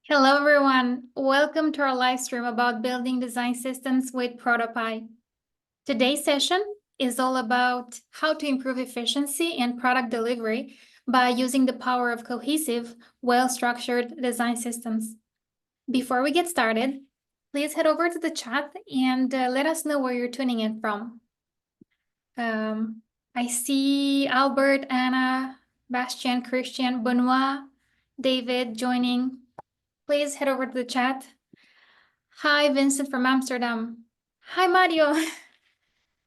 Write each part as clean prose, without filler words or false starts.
Hello, everyone. Welcome to our live stream about building design systems with ProtoPie. Today's session is all about how to improve efficiency and product delivery by using the power of cohesive, well-structured design systems. Before we get started, please head over to the chat and let us know where you're tuning in from. I see Albert, Anna, Bastian, Christian, Benoit, David joining. Please head over to the chat. Hi, Vincent from Amsterdam. Hi, Mario.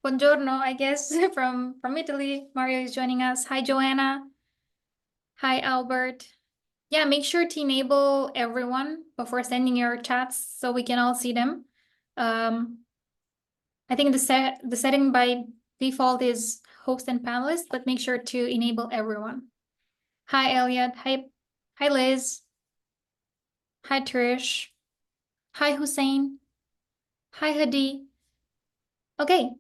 Buongiorno, I guess, from Italy. Mario is joining us. Hi, Joanna. Hi, Albert. Yeah, make sure to enable everyone before sending your chats so we can all see them. I think the setting by default is host and panelist, but make sure to enable everyone. Hi, Elliot. Hi, Liz. Hi, Trish. Hi, Hussein. Hi, Hadi. Okay,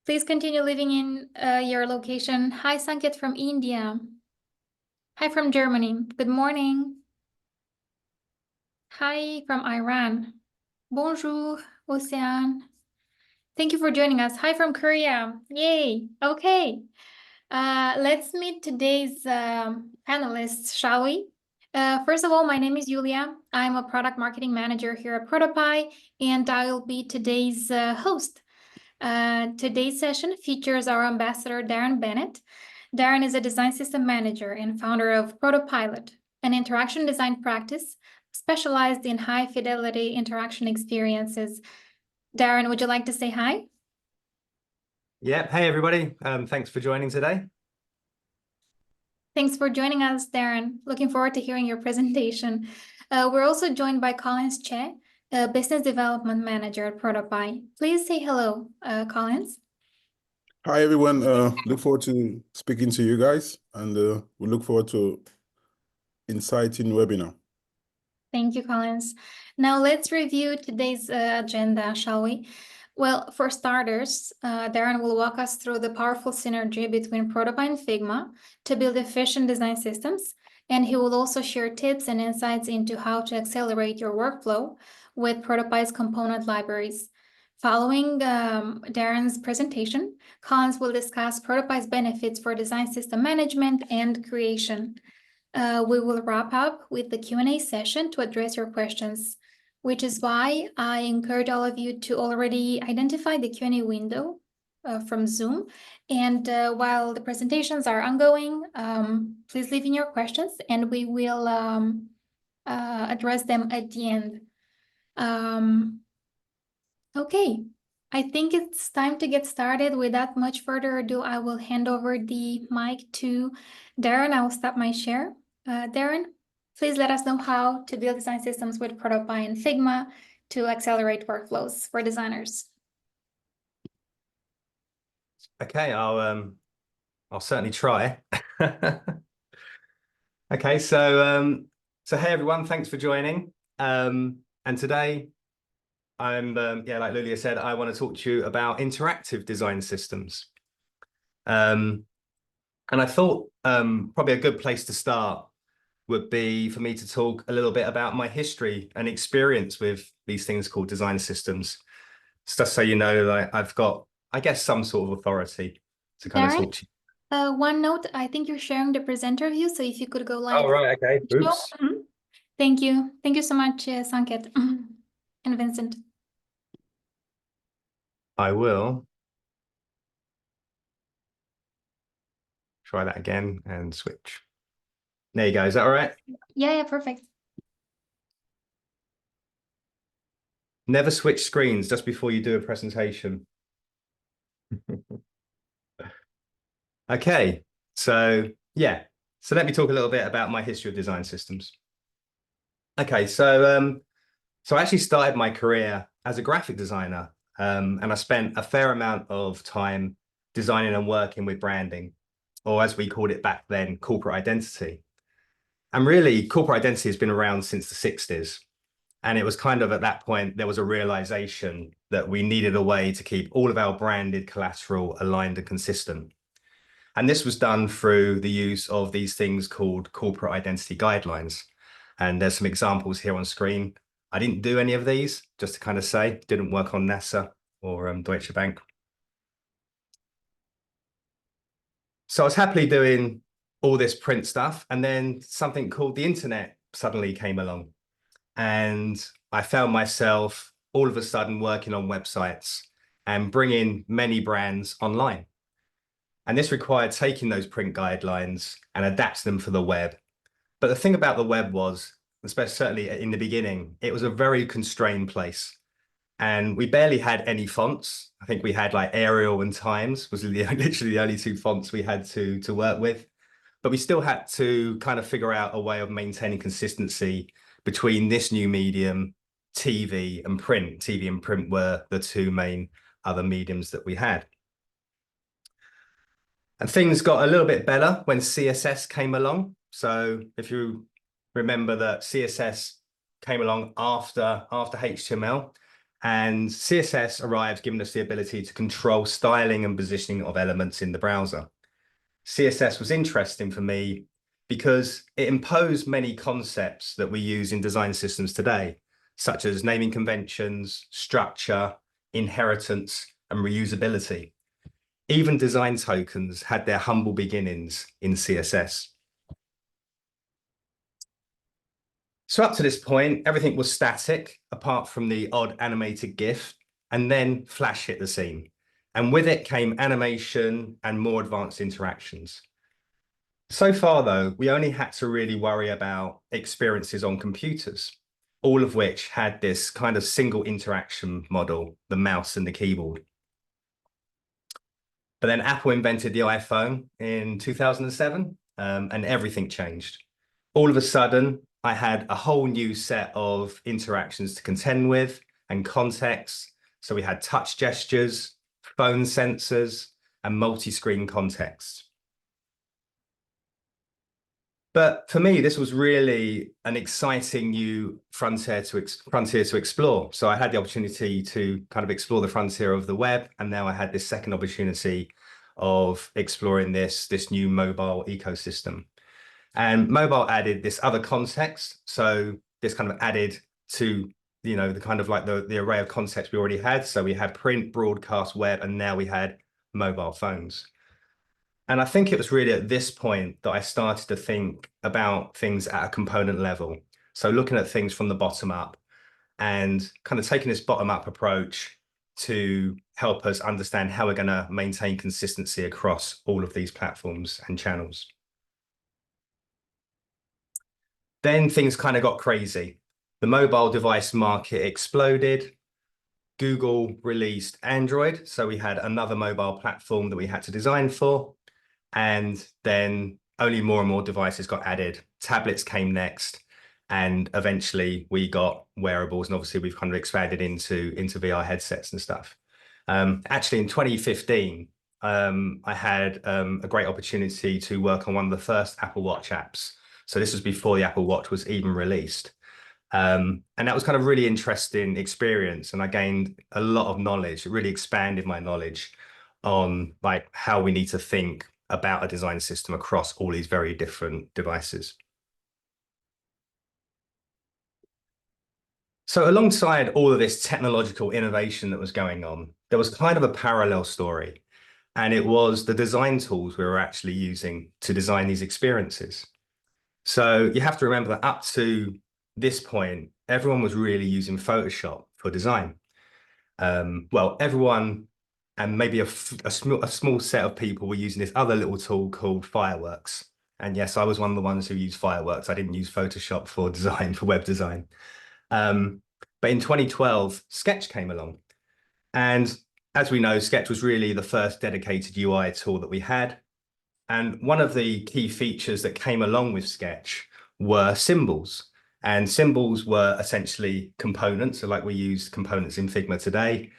please continue living in your location. Hi, Sanket from India. Hi from Germany. Good morning. Hi from Iran. Bonjour, Ocean. Thank you for joining us. Hi from Korea. Yay. Okay. Let's meet today's panelists, shall we? First of all, my name is Julia. I'm a product marketing manager here at ProtoPie, and I'll be today's host. Today's session features our ambassador, Darren Bennett. Darren is a design system manager and founder of ProtoPilot, an interaction design practice specialized in high-fidelity interaction experiences. Darren, would you like to say hi? Yeah, hey everybody. Thanks for joining today. Thanks for joining us, Darren. Looking forward to hearing your presentation. We're also joined by Collins Che, a business development manager at ProtoPie. Please say hello, Collins. Hi, everyone. Look forward to speaking to you guys, and we look forward to inciting webinar. Thank you, Collins. Now let's review today's agenda, shall we? Well, for starters, Darren will walk us through the powerful synergy between ProtoPie and Figma to build efficient design systems, and he will also share tips and insights into how to accelerate your workflow with ProtoPie's component libraries. Following Darren's presentation, Collins will discuss ProtoPie's benefits for design system management and creation. We will wrap up with the Q&A session to address your questions, which is why I encourage all of you to already identify the Q&A window from Zoom. And while the presentations are ongoing, please leave in your questions and we will address them at the end. Okay, I think it's time to get started. Without much further ado, I will hand over the mic to Darren. I will stop my share. Darren, please let us know how to build design systems with ProtoPie and Figma to accelerate workflows for designers. Okay, I'll certainly try. Okay, so hey everyone, thanks for joining. And today I'm like Lulia said, I want to talk to you about interactive design systems. And I thought probably a good place to start would be for me to talk a little bit about my history and experience with these things called design systems. Just so you know, like I've got, I guess, some sort of authority to kind of talk to you. One note, I think you're sharing the presenter view, so if you could go live. Oh, right, okay, oops. Thank you. Thank you so much, Sanket and Vincent. I will try that again and switch. There you go. Is that all right? Yeah, perfect. Never switch screens just before you do a presentation. Okay, so yeah, so let me talk a little bit about my history of design systems. Okay, so I actually started my career as a graphic designer, and I spent a fair amount of time designing and working with branding, or as we called it back then, corporate identity. And really, corporate identity has been around since the 60s. And it was kind of at that point, there was a realization that we needed a way to keep all of our branded collateral aligned and consistent. And this was done through the use of these things called corporate identity guidelines. And there's some examples here on screen. I didn't do any of these, just to kind of say, didn't work on NASA or Deutsche Bank. So I was happily doing all this print stuff, and then something called the internet suddenly came along. And I found myself all of a sudden working on websites and bringing many brands online. And this required taking those print guidelines and adapting them for the web. But the thing about the web was, especially certainly in the beginning, it was a very constrained place. And we barely had any fonts. I think we had like Arial and Times was literally the only two fonts we had to work with. But we still had to kind of figure out a way of maintaining consistency between this new medium, TV and print. TV and print were the two main other mediums that we had. And things got a little bit better when CSS came along. So if you remember that CSS came along after HTML, and CSS arrived giving us the ability to control styling and positioning of elements in the browser. CSS was interesting for me because it imposed many concepts that we use in design systems today, such as naming conventions, structure, inheritance, and reusability. Even design tokens had their humble beginnings in CSS. So up to this point, everything was static, apart from the odd animated GIF, and then Flash hit the scene. And with it came animation and more advanced interactions. So far, though, we only had to really worry about experiences on computers, all of which had this kind of single interaction model, the mouse and the keyboard. But then Apple invented the iPhone in 2007, and everything changed. All of a sudden, I had a whole new set of interactions to contend with and context. So we had touch gestures, phone sensors, and multi-screen context. But for me, this was really an exciting new frontier to explore. So I had the opportunity to kind of explore the frontier of the web, and now I had this second opportunity of exploring this new mobile ecosystem. And mobile added this other context. So this kind of added to, you know, the kind of like the array of context we already had. So we had print, broadcast, web, and now we had mobile phones. And I think it was really at this point that I started to think about things at a component level. So looking at things from the bottom up and kind of taking this bottom up approach to help us understand how we're going to maintain consistency across all of these platforms and channels. Then things kind of got crazy. The mobile device market exploded. Google released Android. So we had another mobile platform that we had to design for. And then only more and more devices got added. Tablets came next. And eventually we got wearables. And obviously we've kind of expanded into VR headsets and stuff. Actually, in 2015, I had a great opportunity to work on one of the first Apple Watch apps. So this was before the Apple Watch was even released. And that was kind of really interesting experience. And I gained a lot of knowledge. It really expanded my knowledge on like how we need to think about a design system across all these very different devices. So alongside all of this technological innovation that was going on, there was kind of a parallel story. And it was the design tools we were actually using to design these experiences. So you have to remember that up to this point, everyone was really using Photoshop for design. Well, everyone and maybe a small set of people were using this other little tool called Fireworks. And yes, I was one of the ones who used Fireworks. I didn't use Photoshop for design, for web design. But in 2012, Sketch came along. And as we know, Sketch was really the first dedicated UI tool that we had. And one of the key features that came along with Sketch were symbols. And symbols were essentially components, so like we use components in Figma today.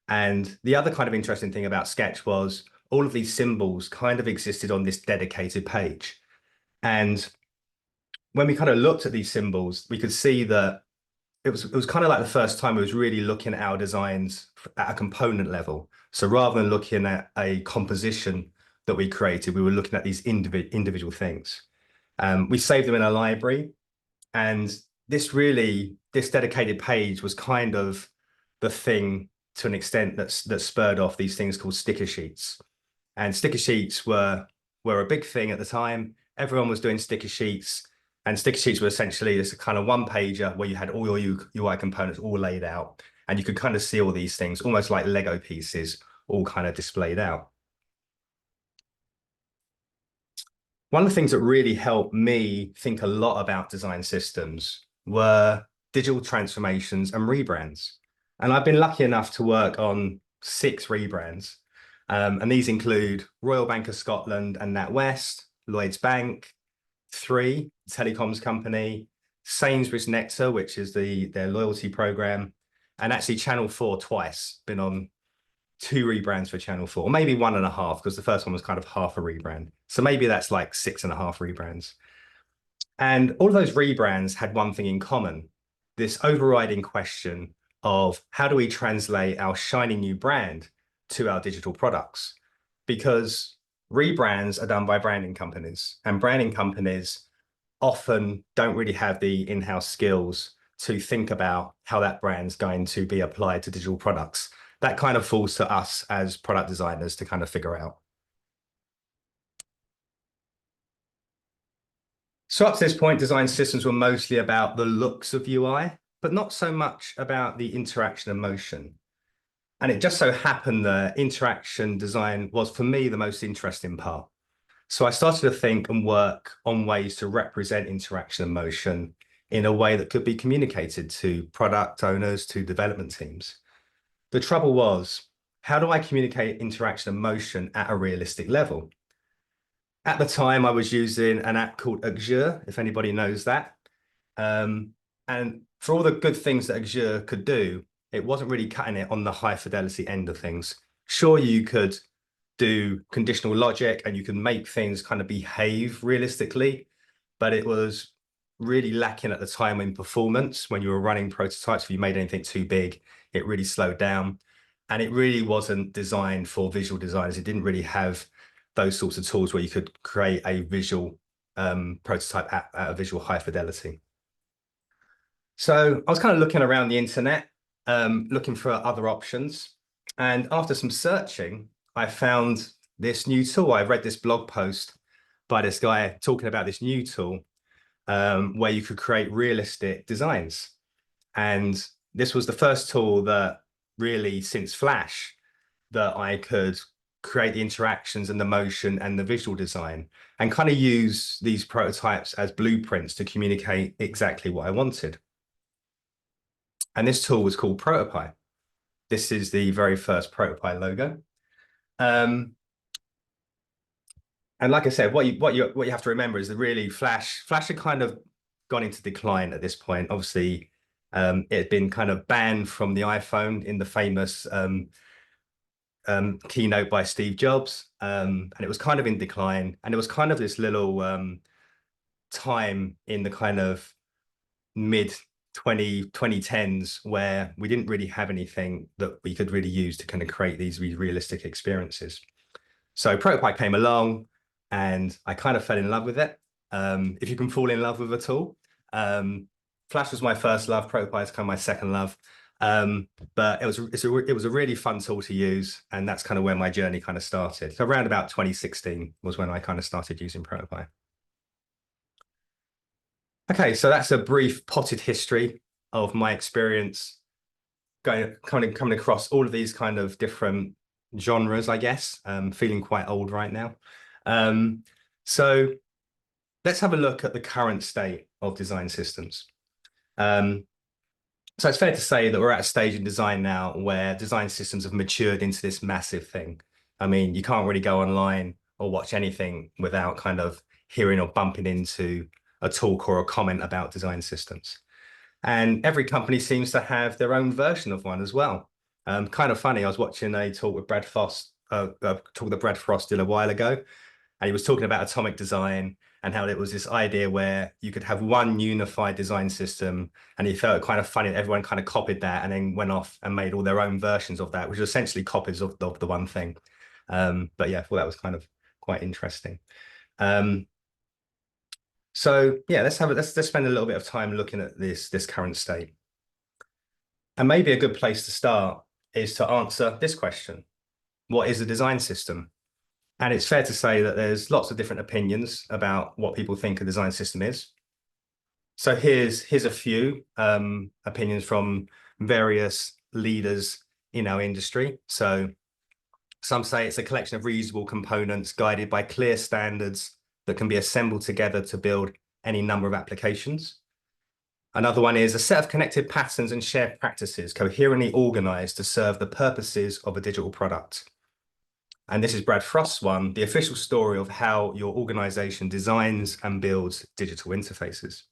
And the other kind of interesting thing about Sketch was all of these symbols kind of existed on this dedicated page. And when we kind of looked at these symbols, we could see that it was kind of like the first time we was really looking at our designs at a component level. So rather than looking at a composition that we created, we were looking at these individual things. We saved them in a library, And this dedicated page was kind of the thing to an extent that spurred off these things called sticker sheets. And sticker sheets were a big thing at the time. Everyone was doing sticker sheets, and sticker sheets were essentially this kind of one pager where you had all your UI components all laid out, and you could kind of see all these things almost like Lego pieces all kind of displayed out. One of the things that really helped me think a lot about design systems were digital transformations and rebrands. And I've been lucky enough to work on 6 rebrands. And these include Royal Bank of Scotland and NatWest, Lloyds Bank, 3, telecoms company, Sainsbury's Nectar, which is their loyalty program, and actually Channel 4 twice. Been on 2 rebrands for Channel 4, or maybe 1.5, because the first one was kind of half a rebrand. So maybe that's like 6.5 rebrands. And all of those rebrands had one thing in common, this overriding question of how do we translate our shiny new brand to our digital products? Because rebrands are done by branding companies, and branding companies often don't really have the in-house skills to think about how that brand's going to be applied to digital products. That kind of falls to us as product designers to kind of figure out. So up to this point, design systems were mostly about the looks of UI, but not so much about the interaction and motion. And it just so happened that interaction design was, for me, the most interesting part. So I started to think and work on ways to represent interaction and motion in a way that could be communicated to product owners, to development teams. The trouble was, how do I communicate interaction and motion at a realistic level? At the time, I was using an app called Azure, if anybody knows that. And for all the good things that Azure could do, it wasn't really cutting it on the high fidelity end of things. Sure, you could do conditional logic and you can make things kind of behave realistically, but it was really lacking at the time in performance. When you were running prototypes, if you made anything too big, it really slowed down. And it really wasn't designed for visual designers. It didn't really have those sorts of tools where you could create a visual prototype at a visual high fidelity. So I was kind of looking around the internet, looking for other options. And after some searching, I found this new tool. I read this blog post by this guy talking about this new tool where you could create realistic designs. And this was the first tool that really, since Flash, that I could create the interactions and the motion and the visual design and kind of use these prototypes as blueprints to communicate exactly what I wanted. And this tool was called ProtoPie. This is the very first ProtoPie logo. And like I said, what you have to remember is that really Flash had kind of gone into decline at this point. Obviously, it had been kind of banned from the iPhone in the famous keynote by Steve Jobs, and it was kind of in decline. And it was kind of this little time in the kind of mid 2010s where we didn't really have anything that we could really use to kind of create these realistic experiences. So ProtoPie came along and I kind of fell in love with it. If you can fall in love with a tool. Flash was my first love, ProtoPie is kind of my second love. But it was a really fun tool to use, and that's kind of where my journey kind of started. So around about 2016 was when I kind of started using ProtoPie. Okay, so that's a brief potted history of my experience coming across all of these kind of different genres, I guess. Feeling quite old right now. So let's have a look at the current state of design systems. So it's fair to say that we're at a stage in design now where design systems have matured into this massive thing. I mean, you can't really go online or watch anything without kind of hearing or bumping into a talk or a comment about design systems. And every company seems to have their own version of one as well. Kind of funny, I was watching a talk with Brad Frost, Brad Frost did a while ago, and he was talking about atomic design and how it was this idea where you could have one unified design system, and he felt kind of funny that everyone kind of copied that and then went off and made all their own versions of that, which are essentially copies of the one thing. But yeah, I thought that was kind of quite interesting. So yeah, let's spend a little bit of time looking at this current state. And maybe a good place to start is to answer this question. What is a design system? And it's fair to say that there's lots of different opinions about what people think a design system is. So here's a few opinions from various leaders in our industry. So some say it's a collection of reusable components guided by clear standards that can be assembled together to build any number of applications. Another one is a set of connected patterns and shared practices coherently organized to serve the purposes of a digital product. And this is Brad Frost's one, the official story of how your organization designs and builds digital interfaces.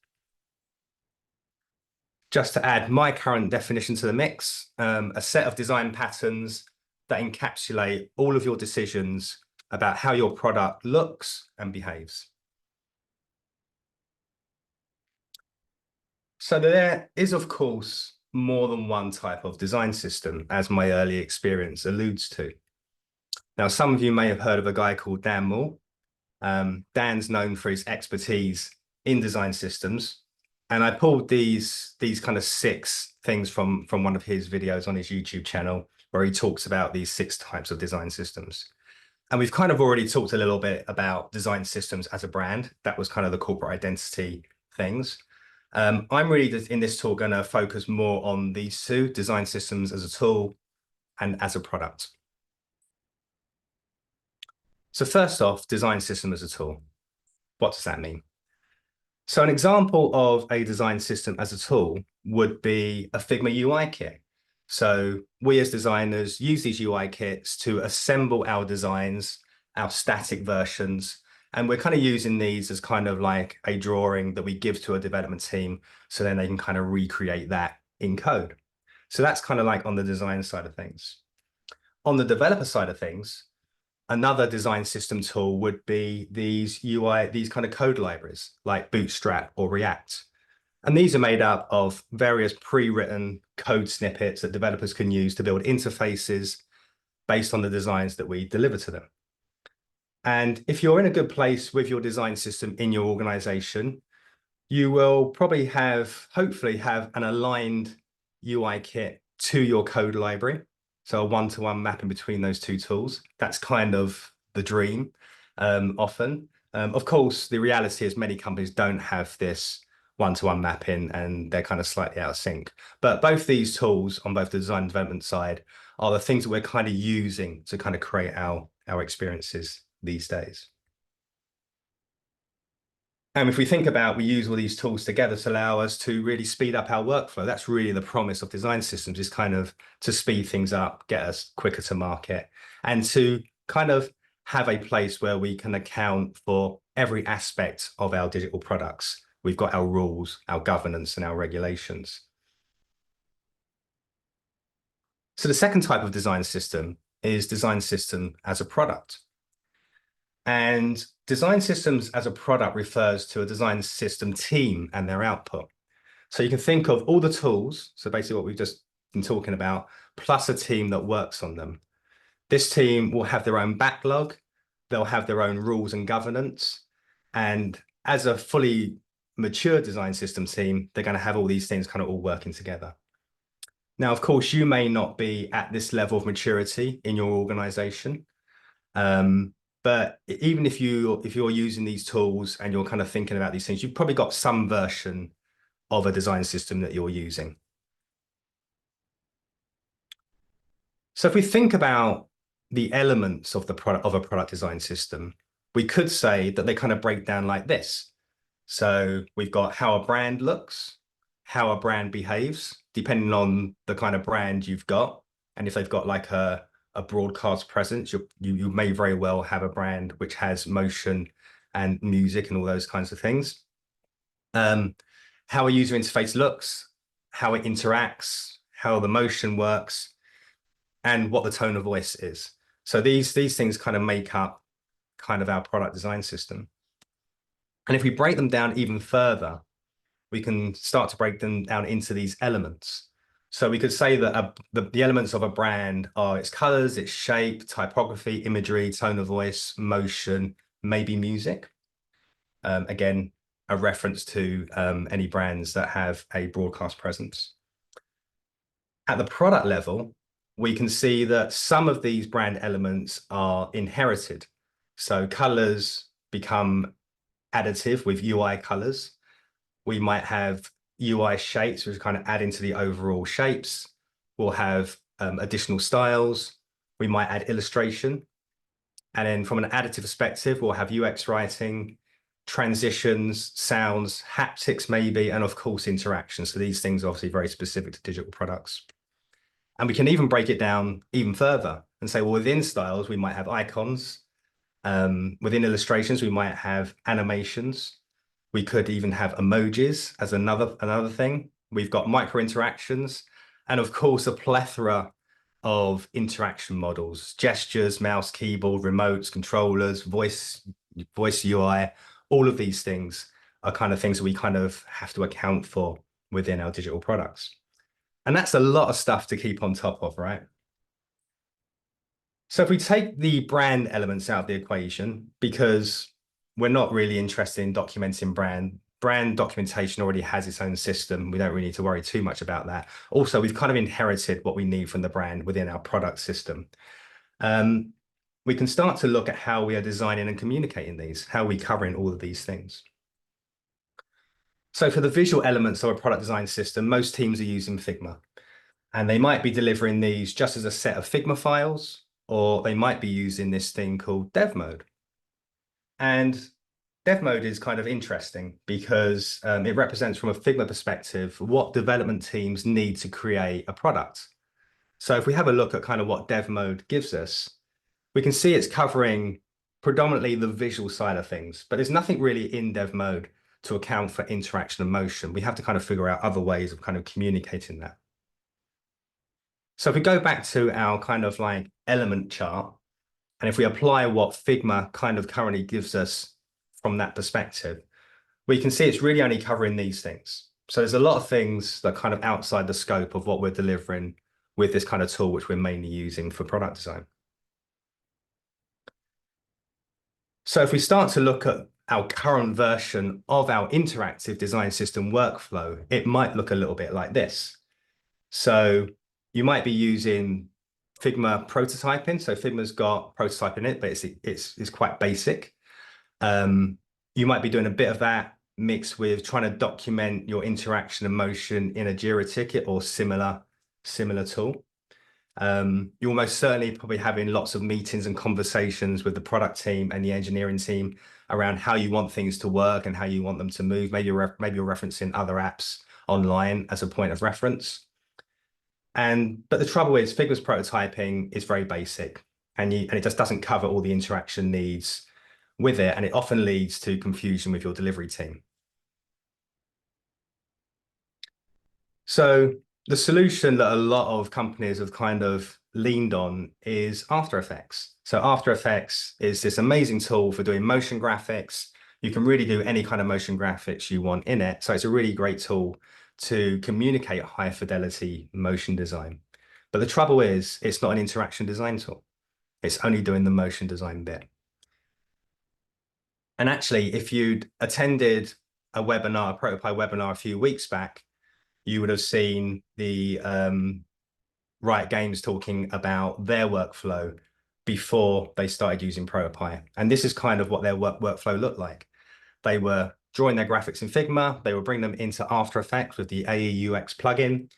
Just to add my current definition to the mix, a set of design patterns that encapsulate all of your decisions about how your product looks and behaves. So there is, of course, more than one type of design system, as my early experience alludes to. Now, some of you may have heard of a guy called Dan Moore. Dan's known for his expertise in design systems. And I pulled these kind of 6 things from one of his videos on his YouTube channel, where he talks about these 6 types of design systems. And we've kind of already talked a little bit about design systems as a brand. That was kind of the corporate identity things. I'm really just in this talk going to focus more on these 2, design systems as a tool and as a product. So first off, design system as a tool. What does that mean? So an example of a design system as a tool would be a Figma UI kit. So we as designers use these UI kits to assemble our designs, our static versions, and we're kind of using these as kind of like a drawing that we give to a development team so then they can kind of recreate that in code. So that's kind of like on the design side of things. On the developer side of things, another design system tool would be these kind of code libraries like Bootstrap or React. And these are made up of various pre-written code snippets that developers can use to build interfaces based on the designs that we deliver to them. And if you're in a good place with your design system in your organization, you will probably hopefully have an aligned UI kit to your code library. So a one-to-one mapping between those 2 tools. That's kind of the dream often. Of course, the reality is many companies don't have this one-to-one mapping and they're kind of slightly out of sync. But both these tools on both the design and development side are the things that we're kind of using to kind of create our experiences these days. And if we think about, we use all these tools together to allow us to really speed up our workflow. That's really the promise of design systems, is kind of to speed things up, get us quicker to market, and to kind of have a place where we can account for every aspect of our digital products. We've got our rules, our governance, and our regulations. So the second type of design system is design system as a product. And design systems as a product refers to a design system team and their output. So you can think of all the tools, so basically what we've just been talking about, plus a team that works on them. This team will have their own backlog, they'll have their own rules and governance, and as a fully mature design system team, they're going to have all these things kind of all working together. Now, of course, you may not be at this level of maturity in your organization. But even if you're using these tools and you're kind of thinking about these things, you've probably got some version of a design system that you're using. So if we think about the elements of a product design system, we could say that they kind of break down like this. So we've got how a brand looks, how a brand behaves, depending on the kind of brand you've got. And if they've got like a broadcast presence, you may very well have a brand which has motion and music and all those kinds of things. How a user interface looks, how it interacts, how the motion works, and what the tone of voice is. So these things kind of make up kind of our product design system. And if we break them down even further, we can start to break them down into these elements. So we could say that the elements of a brand are its colors, its shape, typography, imagery, tone of voice, motion, maybe music. Again, a reference to any brands that have a broadcast presence. At the product level, we can see that some of these brand elements are inherited. So colors become additive with UI colors. We might have UI shapes, which kind of add into the overall shapes. We'll have additional styles. We might add illustration. And then from an additive perspective, we'll have UX writing, transitions, sounds, haptics maybe, and of course, interaction. So these things are obviously very specific to digital products. And we can even break it down even further and say, well, within styles, we might have icons. Within illustrations, we might have animations. We could even have emojis as another thing. We've got micro interactions, and of course, a plethora of interaction models, gestures, mouse, keyboard, remotes, controllers, voice UI. All of these things are kind of things that we kind of have to account for within our digital products. And that's a lot of stuff to keep on top of, right? So if we take the brand elements out of the equation, because we're not really interested in documenting brand documentation already has its own system. We don't really need to worry too much about that. Also, we've kind of inherited what we need from the brand within our product system. We can start to look at how we are designing and communicating these, how we're covering all of these things. So for the visual elements of a product design system, most teams are using Figma. And they might be delivering these just as a set of Figma files, or they might be using this thing called dev mode. And dev mode is kind of interesting because it represents from a Figma perspective what development teams need to create a product. So if we have a look at kind of what dev mode gives us, we can see it's covering predominantly the visual side of things, but there's nothing really in dev mode to account for interaction and motion. We have to kind of figure out other ways of kind of communicating that. So if we go back to our kind of like element chart, and if we apply what Figma kind of currently gives us from that perspective, we can see it's really only covering these things. So there's a lot of things that are kind of outside the scope of what we're delivering with this kind of tool, which we're mainly using for product design. So if we start to look at our current version of our interactive design system workflow, it might look a little bit like this. So you might be using Figma prototyping. So Figma's got prototype in it, but it's quite basic. You might be doing a bit of that mixed with trying to document your interaction and motion in a Jira ticket or similar tool. You're most certainly probably having lots of meetings and conversations with the product team and the engineering team around how you want things to work and how you want them to move. Maybe you're referencing other apps online as a point of reference. But the trouble is Figma's prototyping is very basic and it just doesn't cover all the interaction needs with it. And it often leads to confusion with your delivery team. So the solution that a lot of companies have kind of leaned on is After Effects. So After Effects is this amazing tool for doing motion graphics. You can really do any kind of motion graphics you want in it. So it's a really great tool to communicate high fidelity motion design. But the trouble is, it's not an interaction design tool. It's only doing the motion design bit. And actually, if you'd attended a webinar, a ProtoPie webinar a few weeks back, you would have seen the Riot Games talking about their workflow before they started using ProtoPie. And this is kind of what their workflow looked like. They were drawing their graphics in Figma. They were bringing them into After Effects with the AEUX plugin.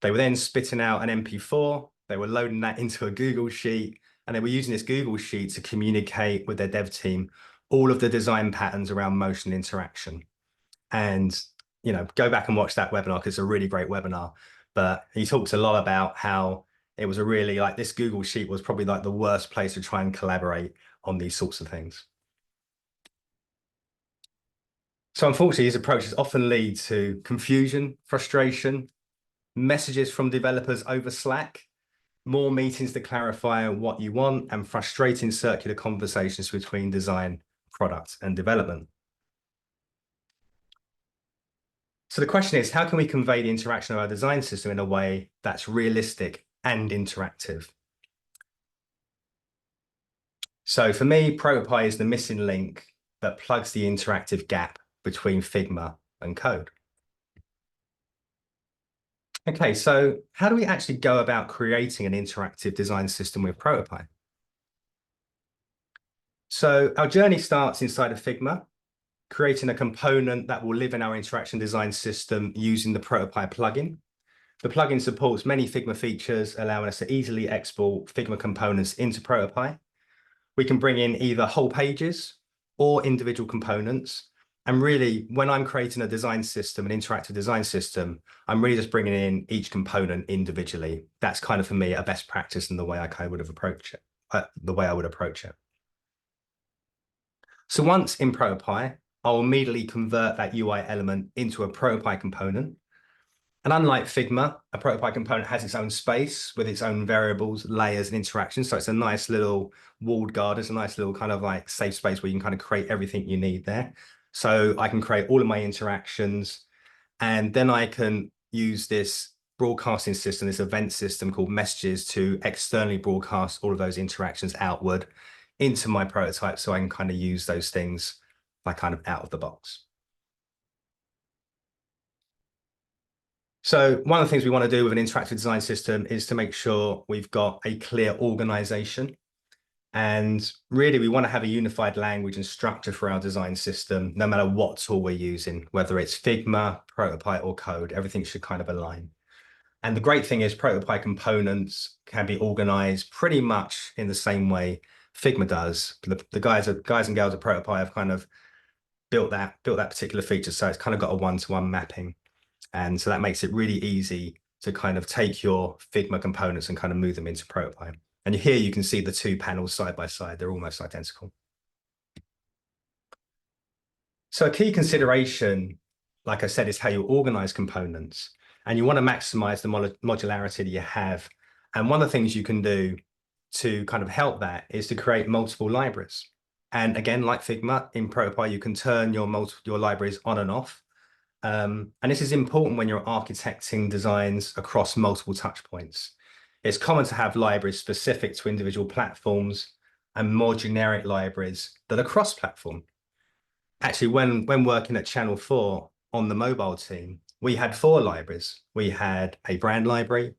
They were then spitting out an MP4. They were loading that into a Google Sheet. And they were using this Google Sheet to communicate with their dev team all of the design patterns around motion interaction. And, you know, go back and watch that webinar because it's a really great webinar. But he talks a lot about how it was a really like this Google Sheet was probably like the worst place to try and collaborate on these sorts of things. So unfortunately, these approaches often lead to confusion, frustration, messages from developers over Slack, more meetings to clarify what you want, and frustrating circular conversations between design, product, and development. So the question is, how can we convey the interaction of our design system in a way that's realistic and interactive? So for me, ProtoPie is the missing link that plugs the interactive gap between Figma and code. Okay, so how do we actually go about creating an interactive design system with ProtoPie? So our journey starts inside of Figma, creating a component that will live in our interaction design system using the ProtoPie plugin. The plugin supports many Figma features, allowing us to easily export Figma components into ProtoPie. We can bring in either whole pages or individual components. And really, when I'm creating a design system, an interactive design system, I'm really just bringing in each component individually. That's kind of, for me, a best practice in the way I kind of would have approached it, the way I would approach it. So once in ProtoPie, I'll immediately convert that UI element into a ProtoPie component. And unlike Figma, a ProtoPie component has its own space with its own variables, layers, and interactions. So it's a nice little walled garden. It's a nice little kind of like safe space where you can kind of create everything you need there. So I can create all of my interactions, and then I can use this broadcasting system, this event system called messages, to externally broadcast all of those interactions outward into my prototype, so I can kind of use those things like kind of out of the box. So one of the things we want to do with an interactive design system is to make sure we've got a clear organization. And really, we want to have a unified language and structure for our design system, no matter what tool we're using, whether it's Figma, ProtoPie, or code, everything should kind of align. And the great thing is ProtoPie components can be organized pretty much in the same way Figma does. The guys and girls at ProtoPie have kind of built that particular feature. So it's kind of got a one-to-one mapping. And so that makes it really easy to kind of take your Figma components and kind of move them into ProtoPie. And here you can see the two panels side by side. They're almost identical. So a key consideration, like I said, is how you organize components. And you want to maximize the modularity that you have. And one of the things you can do to kind of help that is to create multiple libraries. And again, like Figma, in ProtoPie, you can turn your libraries on and off. And this is important when you're architecting designs across multiple touch points. It's common to have libraries specific to individual platforms and more generic libraries that are cross-platform. Actually, when working at Channel 4 on the mobile team, we had 4 libraries. We had a brand library,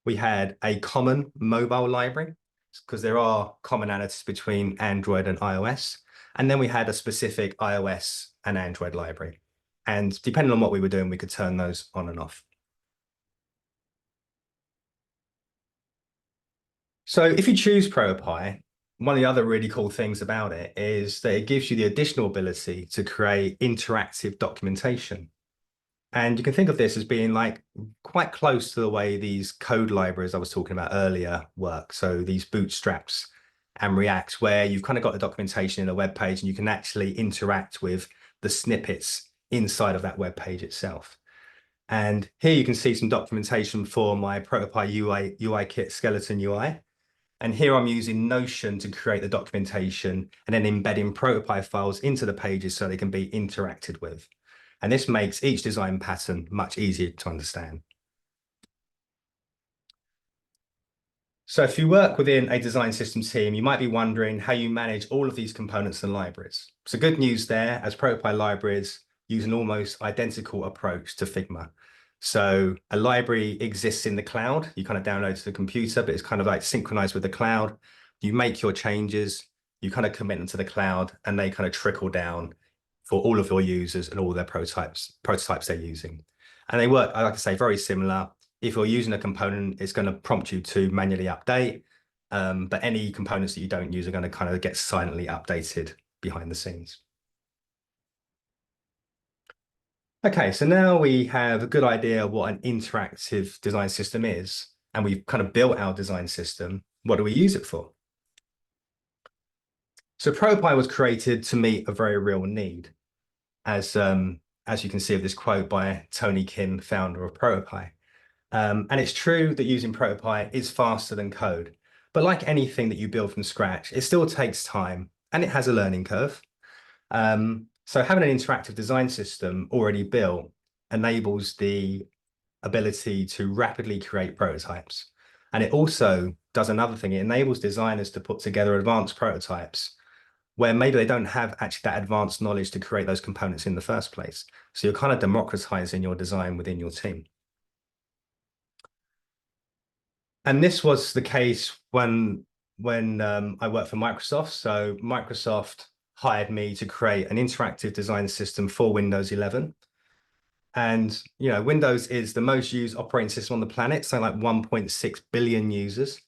we had a common mobile library, because there are commonalities between Android and iOS. And then we had a specific iOS and Android library. And depending on what we were doing, we could turn those on and off. So if you choose ProtoPie, one of the other really cool things about it is that it gives you the additional ability to create interactive documentation. And you can think of this as being like quite close to the way these code libraries I was talking about earlier work. So these bootstraps and React, where you've kind of got the documentation in a web page and you can actually interact with the snippets inside of that web page itself. And here you can see some documentation for my ProtoPie UI kit skeleton UI. And here I'm using Notion to create the documentation and then embedding ProtoPie files into the pages so they can be interacted with. And this makes each design pattern much easier to understand. So if you work within a design system team, you might be wondering how you manage all of these components and libraries. So good news there, as ProtoPie libraries use an almost identical approach to Figma. So a library exists in the cloud. You kind of download to the computer, but it's kind of like synchronized with the cloud. You make your changes, you kind of commit them to the cloud, and they kind of trickle down for all of your users and all their prototypes they're using. And they work, like I say, very similar. If you're using a component, it's going to prompt you to manually update, but any components that you don't use are going to kind of get silently updated behind the scenes. Okay, so now we have a good idea of what an interactive design system is, and we've kind of built our design system. What do we use it for? So ProtoPie was created to meet a very real need, as you can see of this quote by Tony Kim, founder of ProtoPie. And it's true that using ProtoPie is faster than code, but like anything that you build from scratch, it still takes time and it has a learning curve. So having an interactive design system already built enables the ability to rapidly create prototypes. And it also does another thing. It enables designers to put together advanced prototypes where maybe they don't have actually that advanced knowledge to create those components in the first place. So you're kind of democratizing your design within your team. And this was the case when I worked for Microsoft. So Microsoft hired me to create an interactive design system for Windows 11. And, Windows is the most used operating system on the planet, so like 1.6 billion users.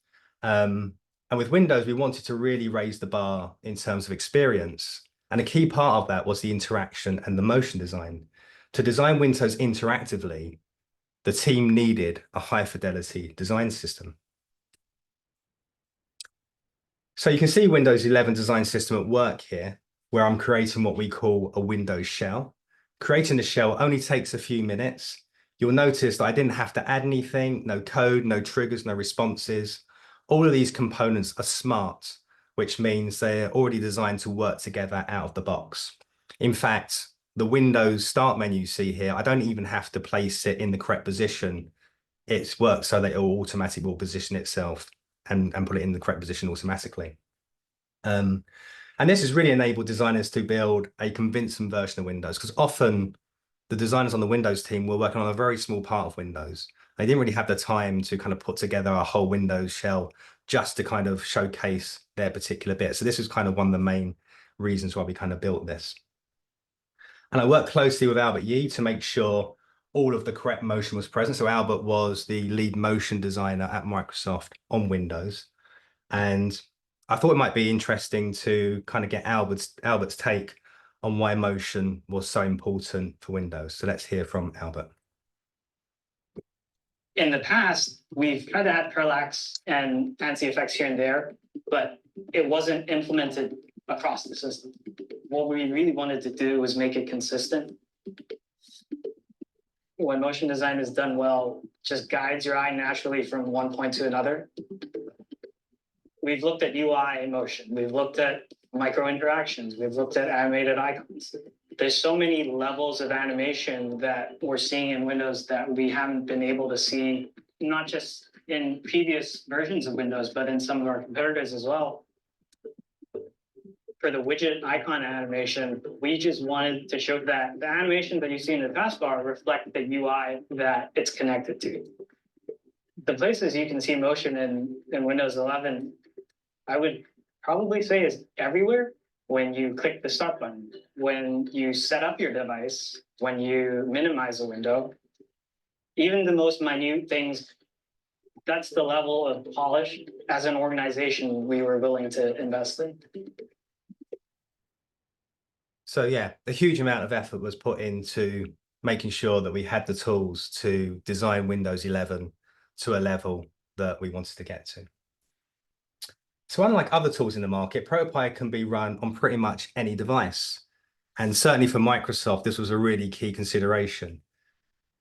And with Windows, we wanted to really raise the bar in terms of experience. And a key part of that was the interaction and the motion design. To design Windows interactively, the team needed a high fidelity design system. So you can see Windows 11 design system at work here, where I'm creating what we call a Windows shell. Creating the shell only takes a few minutes. You'll notice that I didn't have to add anything, no code, no triggers, no responses. All of these components are smart, which means they're already designed to work together out of the box. In fact, the Windows start menu you see here, I don't even have to place it in the correct position. It works so that it will automatically position itself and put it in the correct position automatically. And this has really enabled designers to build a convincing version of Windows, because often the designers on the Windows team were working on a very small part of Windows. They didn't really have the time to kind of put together a whole Windows shell just to kind of showcase their particular bit. So this is kind of one of the main reasons why we kind of built this. And I worked closely with Albert Yee to make sure all of the correct motion was present. So Albert was the lead motion designer at Microsoft on Windows. And I thought it might be interesting to kind of get Albert's take on why motion was so important for Windows. So let's hear from Albert. In the past, we've tried to add parallax and fancy effects here and there, but it wasn't implemented across the system. What we really wanted to do was make it consistent. When motion design is done well, just guides your eye naturally from one point to another. We've looked at UI motion. We've looked at micro interactions. We've looked at animated icons. There's so many levels of animation that we're seeing in Windows that we haven't been able to see, not just in previous versions of Windows, but in some of our competitors as well. For the widget icon animation, we just wanted to show that the animation that you see in the taskbar reflect the UI that it's connected to. The places you can see motion in Windows 11, I would probably say is everywhere. When you click the start button, when you set up your device, when you minimize a window, even the most minute things, that's the level of polish as an organization we were willing to invest in. So yeah, a huge amount of effort was put into making sure that we had the tools to design Windows 11 to a level that we wanted to get to. So unlike other tools in the market, ProtoPie can be run on pretty much any device. And certainly for Microsoft, this was a really key consideration,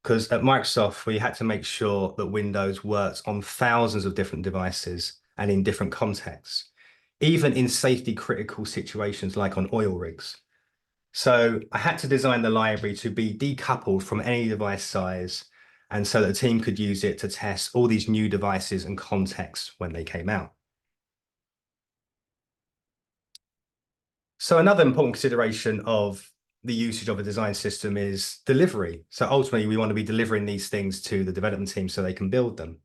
because at Microsoft, we had to make sure that Windows worked on thousands of different devices and in different contexts, even in safety critical situations like on oil rigs. So I had to design the library to be decoupled from any device size, and so that the team could use it to test all these new devices and contexts when they came out. So another important consideration of the usage of a design system is delivery. So ultimately, we want to be delivering these things to the development team so they can build them.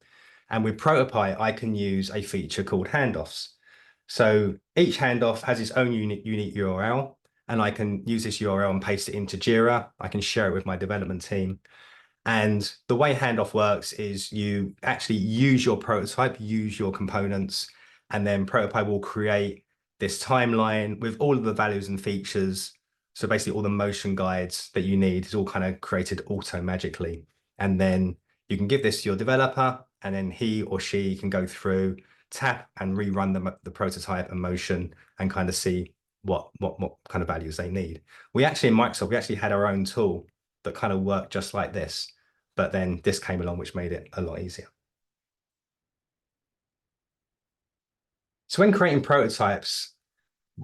And with ProtoPie, I can use a feature called handoffs. So each handoff has its own unique URL, and I can use this URL and paste it into Jira. I can share it with my development team. And the way handoff works is you actually use your prototype, use your components, and then ProtoPie will create this timeline with all of the values and features. So basically all the motion guides that you need is all kind of created auto magically. And then you can give this to your developer, and then he or she can go through, tap and rerun the prototype and motion and kind of see what kind of values they need. We actually, in Microsoft, we actually had our own tool that kind of worked just like this, but then this came along, which made it a lot easier. So when creating prototypes,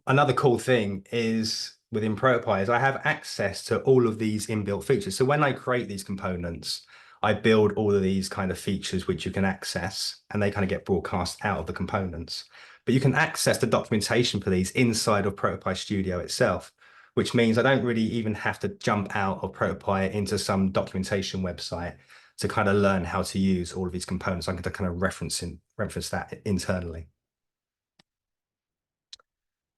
another cool thing is within ProtoPie is I have access to all of these inbuilt features. So when I create these components, I build all of these kind of features which you can access, and they kind of get broadcast out of the components. but you can access the documentation for these inside of ProtoPie Studio itself, which means I don't really even have to jump out of ProtoPie into some documentation website to kind of learn how to use all of these components. I can kind of reference that internally.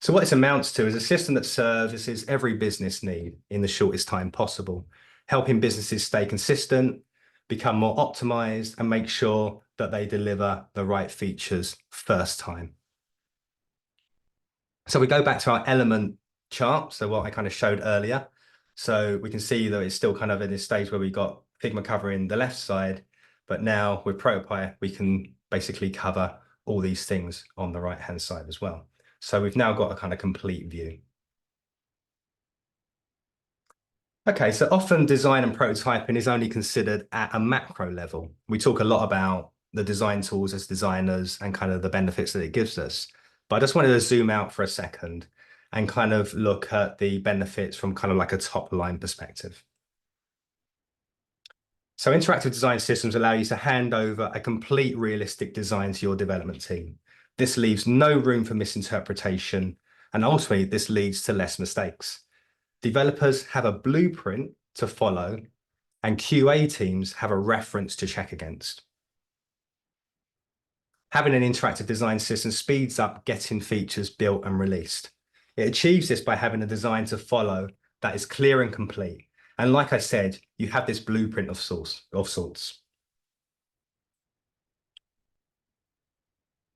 So what this amounts to is a system that services every business need in the shortest time possible, helping businesses stay consistent, become more optimized, and make sure that they deliver the right features first time. So we go back to our element chart, so what I kind of showed earlier. So we can see that it's still kind of in this stage where we got Figma covering the left side, but now with ProtoPie, we can basically cover all these things on the right-hand side as well. So we've now got a kind of complete view. Okay, so often design and prototyping is only considered at a macro level. We talk a lot about the design tools as designers and kind of the benefits that it gives us. But I just wanted to zoom out for a second and kind of look at the benefits from kind of like a top line perspective. So interactive design systems allow you to hand over a complete realistic design to your development team. This leaves no room for misinterpretation, and ultimately this leads to less mistakes. Developers have a blueprint to follow, and QA teams have a reference to check against. Having an interactive design system speeds up getting features built and released. It achieves this by having a design to follow that is clear and complete. And like I said, you have this blueprint of sorts.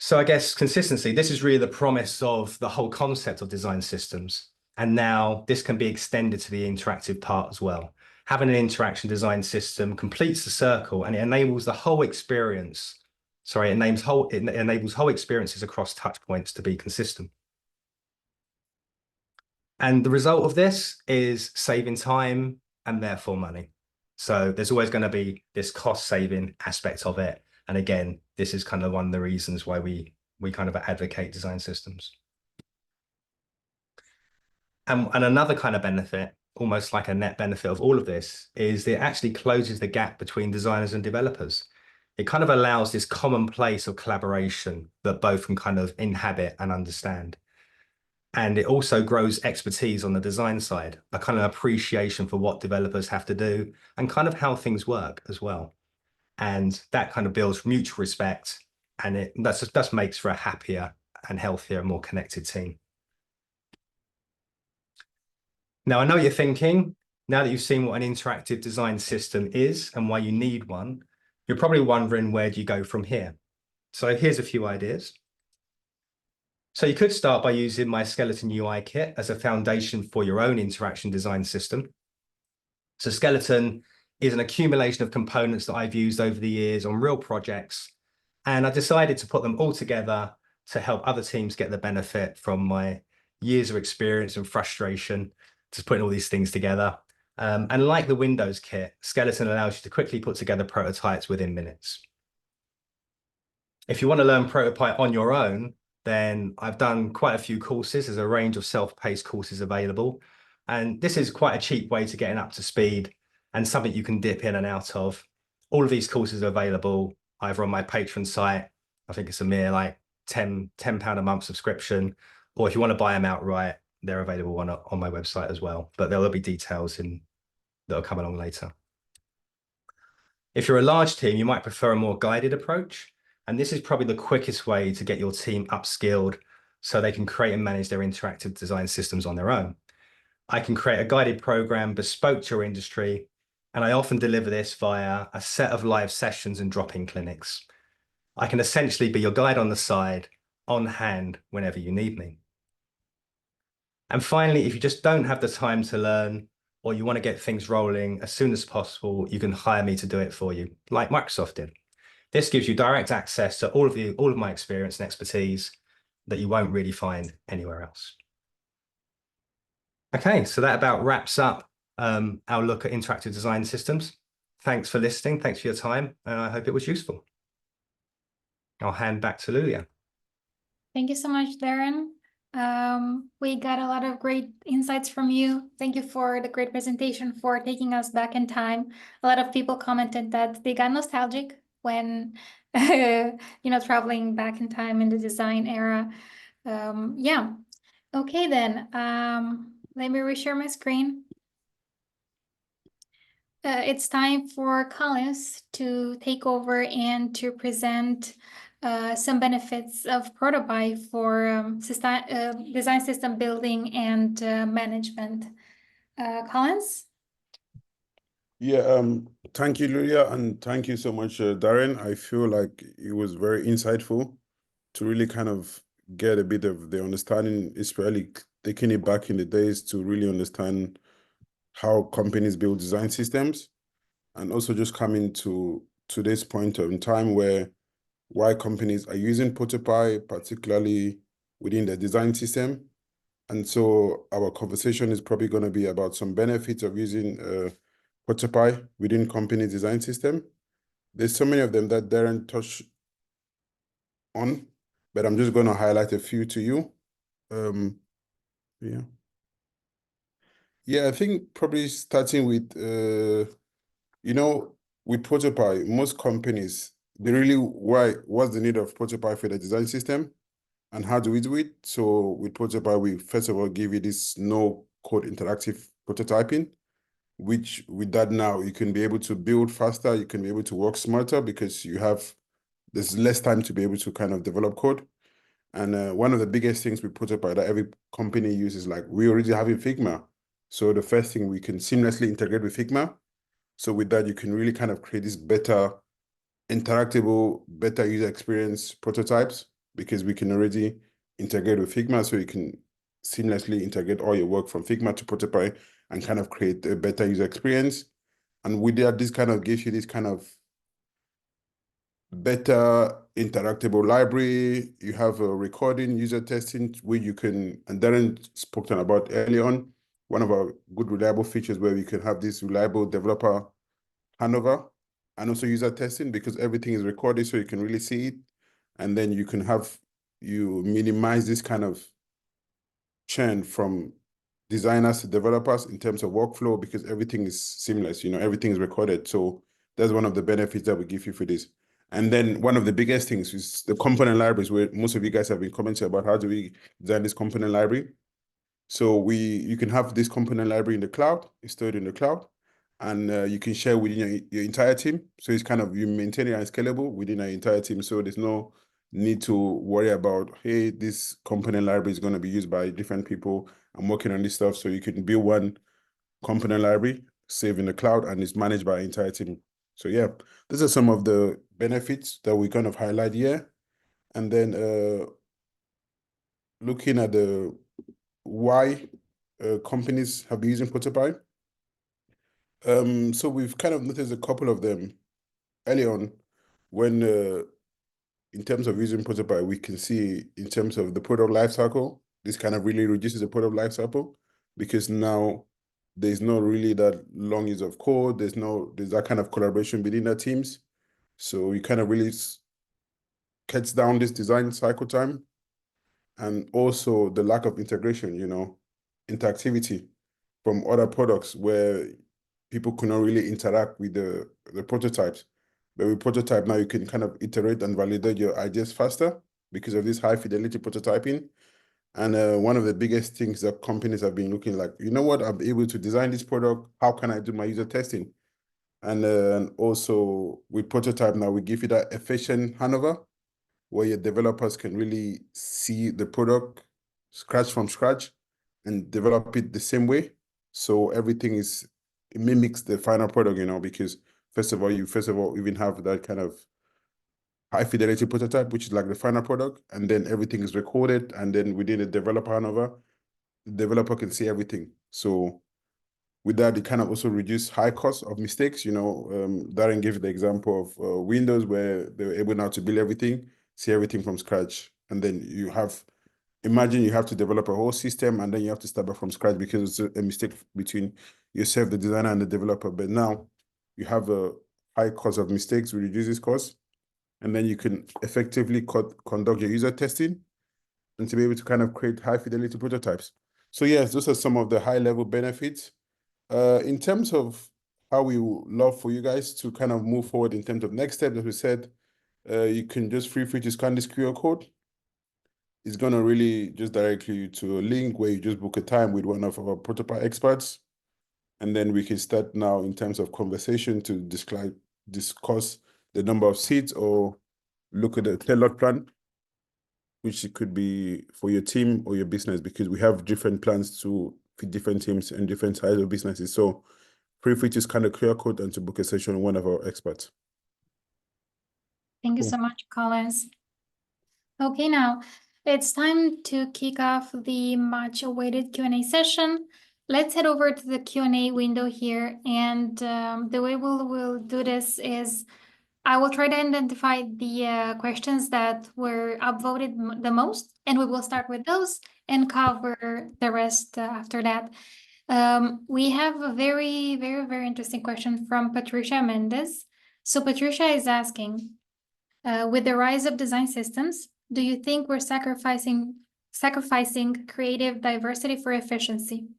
So I guess consistency, this is really the promise of the whole concept of design systems. And now this can be extended to the interactive part as well. Having an interaction design system completes the circle and it enables the whole experience. Sorry, it enables whole experiences across touch points to be consistent. And the result of this is saving time and therefore money. So there's always going to be this cost saving aspect of it. And again, this is kind of one of the reasons why we kind of advocate design systems. And another kind of benefit, almost like a net benefit of all of this, is that it actually closes the gap between designers and developers. It kind of allows this common place of collaboration that both can kind of inhabit and understand. And it also grows expertise on the design side, a kind of appreciation for what developers have to do and kind of how things work as well. And that kind of builds mutual respect, and that makes for a happier and healthier, more connected team. Now, I know you're thinking, now that you've seen what an interactive design system is and why you need one, you're probably wondering, where do you go from here? So here's a few ideas. So you could start by using my Skeleton UI kit as a foundation for your own interaction design system. So Skeleton is an accumulation of components that I've used over the years on real projects. And I decided to put them all together to help other teams get the benefit from my years of experience and frustration just putting all these things together. And like the Windows kit, Skeleton allows you to quickly put together prototypes within minutes. If you want to learn ProtoPie on your own, then I've done quite a few courses. There's a range of self-paced courses available. And this is quite a cheap way to getting up to speed and something you can dip in and out of. All of these courses are available either on my Patreon site. I think it's a mere like £10 a month subscription, or if you want to buy them outright, they're available on my website as well. But there'll be details that'll come along later. If you're a large team, you might prefer a more guided approach. And this is probably the quickest way to get your team upskilled so they can create and manage their interactive design systems on their own. I can create a guided program bespoke to your industry, and I often deliver this via a set of live sessions and drop-in clinics. I can essentially be your guide on the side, on hand, whenever you need me. And finally, if you just don't have the time to learn, or you want to get things rolling as soon as possible, you can hire me to do it for you, like Microsoft did. This gives you direct access to all of my experience and expertise that you won't really find anywhere else. Okay, so that about wraps up our look at interactive design systems. Thanks for listening. Thanks for your time. And I hope it was useful. I'll hand back to Lulia. Thank you so much, Darren. We got a lot of great insights from you. Thank you for the great presentation, for taking us back in time. A lot of people commented that they got nostalgic when traveling back in time in the design era. Yeah. Okay then. Let me reshare my screen. It's time for Collins to take over and to present some benefits of ProtoPie for design system building and management. Collins? Yeah, thank you, Lulia, and thank you so much, Darren. I feel like it was very insightful to really kind of get a bit of the understanding, especially taking it back in the days to really understand how companies build design systems, and also just coming to today's point in time why companies are using ProtoPie, particularly within the design system. And so our conversation is probably going to be about some benefits of using ProtoPie within company design system. There's so many of them that Darren touched on, but I'm just going to highlight a few to you. Yeah, I think probably starting with, with ProtoPie, most companies, they really, what's the need of ProtoPie for the design system? And how do we do it? So with ProtoPie, we first of all give you this no code interactive prototyping, which with that now you can be able to build faster, you can be able to work smarter because there's less time to be able to kind of develop code. And one of the biggest things with ProtoPie that every company uses, like we already have in Figma. So the first thing, we can seamlessly integrate with Figma. So with that, you can really kind of create this better interactable, better user experience prototypes because we can already integrate with Figma. So you can seamlessly integrate all your work from Figma to ProtoPie and kind of create a better user experience. And with that, this kind of gives you this kind of better interactable library. You have a recording, user testing, where you can, and Darren spoke about early on, one of our good reliable features where we can have this reliable developer handover and also user testing because everything is recorded so you can really see it. And then you minimize this kind of churn from designers to developers in terms of workflow because everything is seamless, everything is recorded. So that's one of the benefits that we give you for this. And then one of the biggest things is the component libraries, where most of you guys have been commenting about how do we design this component library. So you can have this component library in the cloud, it's stored in the cloud, and you can share within your entire team. So it's kind of, you maintain it and scalable within our entire team. So there's no need to worry about, hey, this component library is going to be used by different people. I'm working on this stuff. So you can build one component library, save in the cloud, and it's managed by our entire team. So yeah, these are some of the benefits that we kind of highlight here. And then looking at the why companies have been using ProtoPie. So we've kind of noticed a couple of them early on when in terms of using ProtoPie, we can see in terms of the product lifecycle, this kind of really reduces the product lifecycle because now there's not really that long use of code. There's that kind of collaboration between the teams. So you kind of really cuts down this design cycle time. And also the lack of integration, interactivity from other products where people could not really interact with the prototypes. But with prototype now, you can kind of iterate and validate your ideas faster because of this high fidelity prototyping. And one of the biggest things that companies have been looking like, you know what, I'm able to design this product. How can I do my user testing? And also with prototype now, we give you that efficient handover where your developers can really see the product scratch from scratch and develop it the same way. So everything it mimics the final product, because first of all, you even have that kind of high fidelity prototype, which is like the final product, and then everything is recorded, and then within the developer handover, the developer can see everything. So with that, it kind of also reduce high cost of mistakes. Darren gave the example of Windows where they were able now to build everything, see everything from scratch. And then imagine you have to develop a whole system and then you have to start back from scratch because it's a mistake between yourself, the designer, and the developer. But now you have a high cost of mistakes, we reduce this cost. And then you can effectively conduct your user testing and to be able to kind of create high fidelity prototypes. So yes, those are some of the high level benefits. In terms of how we would love for you guys to kind of move forward in terms of next steps. As we said, you can just feel free to scan this QR code. It's going to really just direct you to a link where you just book a time with one of our ProtoPie experts. And then we can start now in terms of conversation to discuss the number of seats or look at the tailored plan, which it could be for your team or your business, because we have different plans to fit different teams and different sizes of businesses. So feel free to scan the QR code and to book a session with one of our experts. Thank you Cool. so much, Collins. Okay, now it's time to kick off the much awaited Q&A session. Let's head over to the Q&A window here. And the way we'll do this is I will try to identify the questions that were upvoted the most, and we will start with those and cover the rest after that. We have a very, very, very interesting question from Patricia Mendez. So Patricia is asking, with the rise of design systems, do you think we're sacrificing creative diversity for efficiency?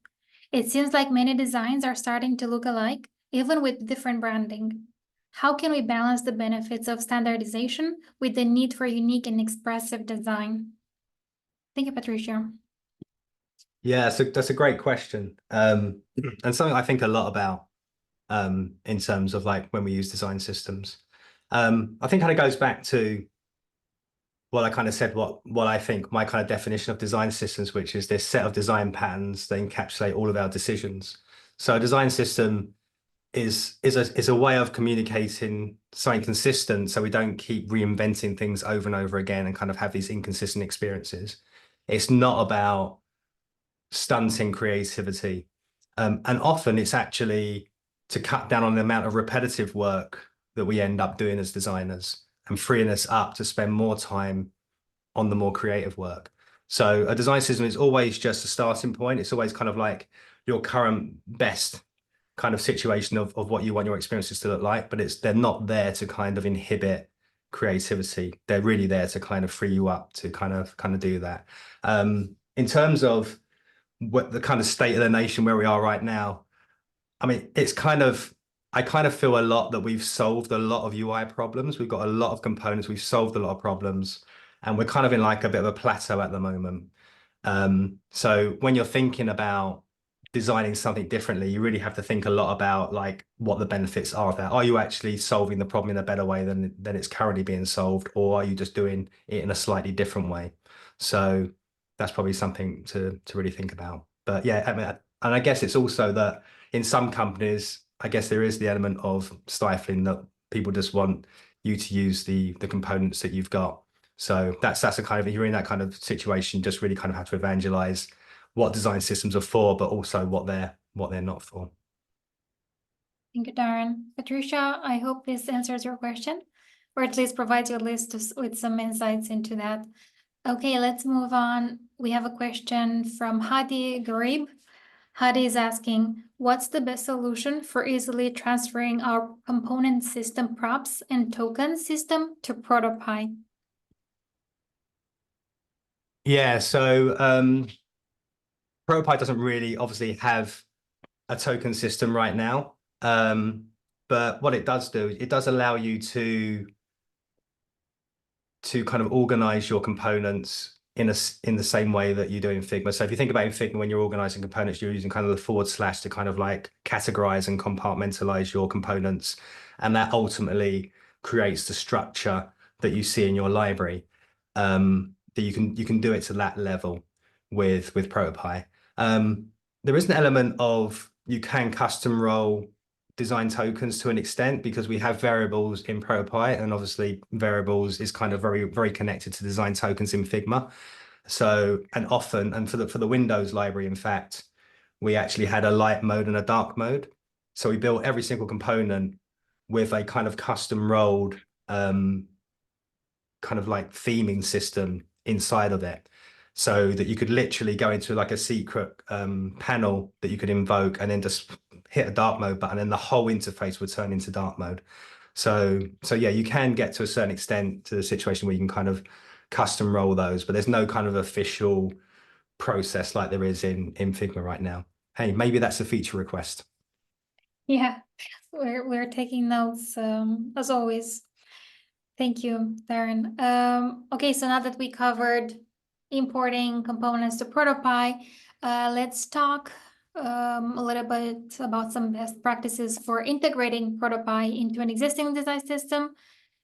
It seems like many designs are starting to look alike, even with different branding. How can we balance the benefits of standardization with the need for unique and expressive design? Thank you, Patricia. Yeah, so that's a great question. And something I think a lot about in terms of like when we use design systems. I think kind of goes back to what I kind of said, what I think my kind of definition of design systems, which is this set of design patterns that encapsulate all of our decisions. So a design system is a way of communicating something consistent, so we don't keep reinventing things over and over again and kind of have these inconsistent experiences. It's not about stunting creativity, and often it's actually to cut down on the amount of repetitive work that we end up doing as designers and freeing us up to spend more time on the more creative work. So a design system is always just a starting point. It's always kind of like your current best kind of situation of what you want your experiences to look like, but they're not there to kind of inhibit creativity. They're really there to kind of free you up to kind of do that. In terms of what the kind of state of the nation where we are right now, I mean, I kind of feel a lot that we've solved a lot of UI problems. We've got a lot of components. We've solved a lot of problems, and we're kind of in like a bit of a plateau at the moment. So when you're thinking about designing something differently, you really have to think a lot about like what the benefits are of that. Are you actually solving the problem in a better way than it's currently being solved, or are you just doing it in a slightly different way? So that's probably something to really think about. But yeah, I mean, and I guess it's also that in some companies, I guess there is the element of stifling, that people just want you to use the components that you've got. So that's a kind of, if you're in that kind of situation, just really kind of have to evangelize what design systems are for, but also what they're not for. Thank you, Darren. Patricia, I hope this answers your question, or at least provides you a list with some insights into that. Okay, let's move on. We have a question from Hadi Garib. Hadi is asking, what's the best solution for easily transferring our component system props and token system to ProtoPie? Yeah, so ProtoPie doesn't really obviously have a token system right now. But what it does do, it does allow you to kind of organize your components in the same way that you do in Figma. So if you think about in Figma, when you're organizing components, you're using kind of the / to kind of like categorize and compartmentalize your components. And that ultimately creates the structure that you see in your library. That you can do it to that level with ProtoPie. There is an element of you can custom role design tokens to an extent, because we have variables in ProtoPie, and obviously variables is kind of very, very connected to design tokens in Figma. So, and often, and for the Windows library, in fact, we actually had a light mode and a dark mode. So we built every single component with a kind of custom rolled kind of like theming system inside of it, so that you could literally go into like a secret panel that you could invoke and then just hit a dark mode button, and the whole interface would turn into dark mode. So yeah, you can get to a certain extent to the situation where you can kind of custom roll those, but there's no kind of official process like there is in Figma right now. Hey, maybe that's a feature request. Yeah, we're taking notes as always. Thank you, Darren. Okay, so now that we covered importing components to ProtoPie, let's talk a little bit about some best practices for integrating ProtoPie into an existing design system.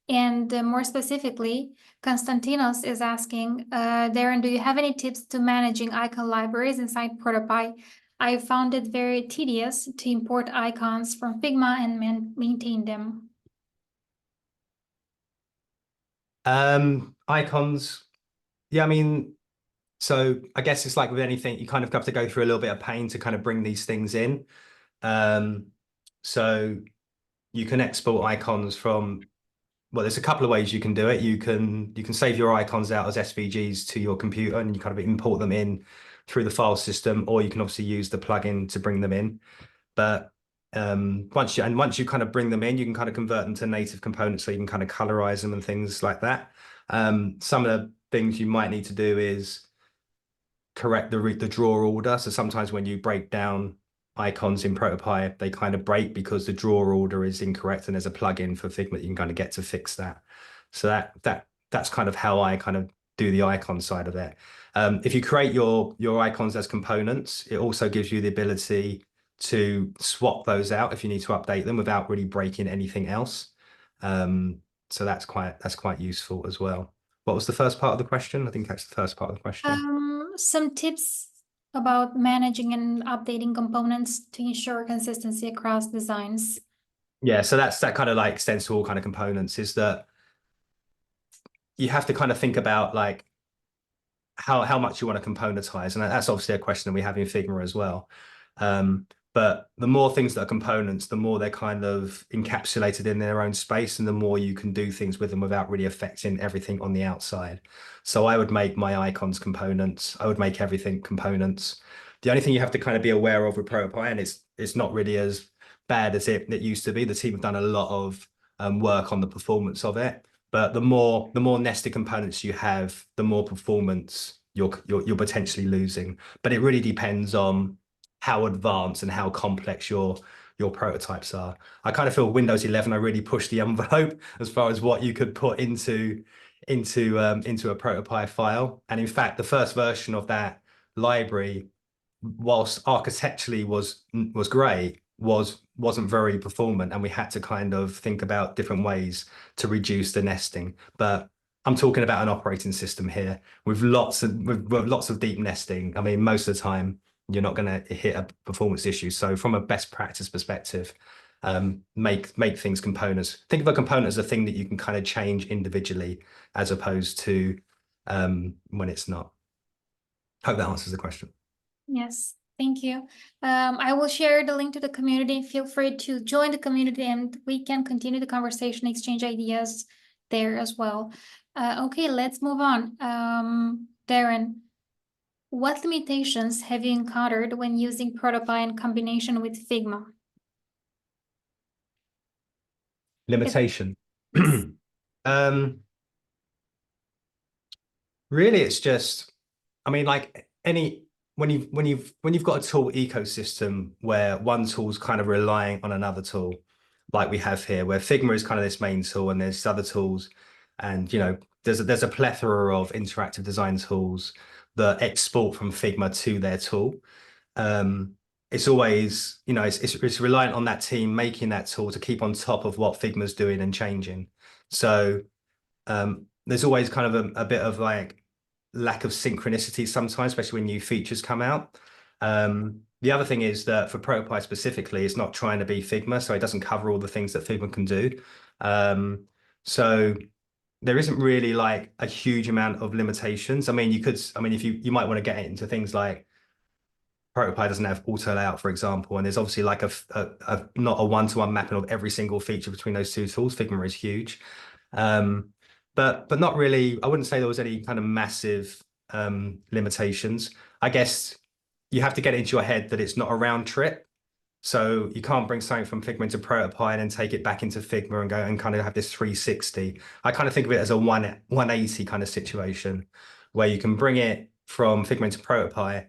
And more specifically, Konstantinos is asking, Darren, do you have any tips to managing icon libraries inside ProtoPie? I found it very tedious to import icons from Figma and maintain them. Icons. Yeah, I mean, so I guess it's like with anything, you kind of have to go through a little bit of pain to kind of bring these things in. So you can export icons from, well, there's a couple of ways you can do it. You can save your icons out as SVGs to your computer and you kind of import them in through the file system, or you can obviously use the plugin to bring them in. But once you kind of bring them in, you can kind of convert them to native components, so you can kind of colorize them and things like that. Some of the things you might need to do is correct the drawer order. So sometimes when you break down icons in ProtoPie, they kind of break because the drawer order is incorrect, and there's a plugin for Figma that you can kind of get to fix that. So that's kind of how I kind of do the icon side of it. If you create your icons as components, it also gives you the ability to swap those out if you need to update them without really breaking anything else. So that's quite useful as well. What was the first part of the question? I think that's the first part of the question. Some tips about managing and updating components to ensure consistency across designs. Yeah, so that kind of like extends to all kind of components, is that you have to kind of think about like how much you want to componentize, and that's obviously a question that we have in Figma as well. But the more things that are components, the more they're kind of encapsulated in their own space, and the more you can do things with them without really affecting everything on the outside. So I would make my icons components. I would make everything components. The only thing you have to kind of be aware of with ProtoPie, and it's not really as bad as it used to be. The team have done a lot of work on the performance of it. But the more nested components you have, the more performance you're potentially losing. But it really depends on how advanced and how complex your prototypes are. I kind of feel Windows 11, I really pushed the envelope as far as what you could put into a ProtoPie file. And in fact, the first version of that library, whilst architecturally was great, wasn't very performant, and we had to kind of think about different ways to reduce the nesting. But I'm talking about an operating system here with lots of deep nesting. I mean, most of the time you're not going to hit a performance issue. So from a best practice perspective, make things components. Think of a component as a thing that you can kind of change individually, as opposed to when it's not. Hope that answers the question. Yes, thank you. I will share the link to the community. Feel free to join the community and we can continue the conversation, exchange ideas there as well. Okay, let's move on. Darren, what limitations have you encountered when using ProtoPie in combination with Figma? Limitation. Yes. Really, it's just, I mean, like when you've got a tool ecosystem where one tool's kind of relying on another tool, like we have here, where Figma is kind of this main tool and there's other tools, and there's a plethora of interactive design tools that export from Figma to their tool. It's always, it's reliant on that team making that tool to keep on top of what Figma's doing and changing. So there's always kind of a bit of like lack of synchronicity sometimes, especially when new features come out. The other thing is that for ProtoPie specifically, it's not trying to be Figma, so it doesn't cover all the things that Figma can do. So there isn't really like a huge amount of limitations. I mean, if you might want to get into things like ProtoPie doesn't have auto layout, for example, and there's obviously like not a one-to-one mapping of every single feature between those two tools. Figma is huge. But not really. I wouldn't say there was any kind of massive limitations. I guess you have to get it into your head that it's not a round trip. So you can't bring something from Figma into ProtoPie and then take it back into Figma and go and kind of have this 360. I kind of think of it as a 180 kind of situation where you can bring it from Figma into ProtoPie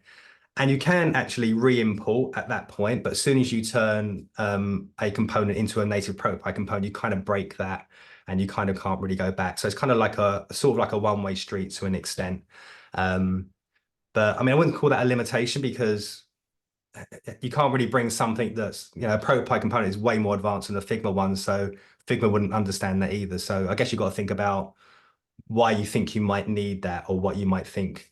And you can actually re-import at that point, but as soon as you turn a component into a native ProtoPie component, you kind of break that and you kind of can't really go back. So it's kind of like a sort of like a one-way street to an extent. But I mean, I wouldn't call that a limitation because you can't really bring something that's, you know, a ProtoPie component is way more advanced than a Figma one. So Figma wouldn't understand that either. So I guess you've got to think about why you think you might need that or what you might think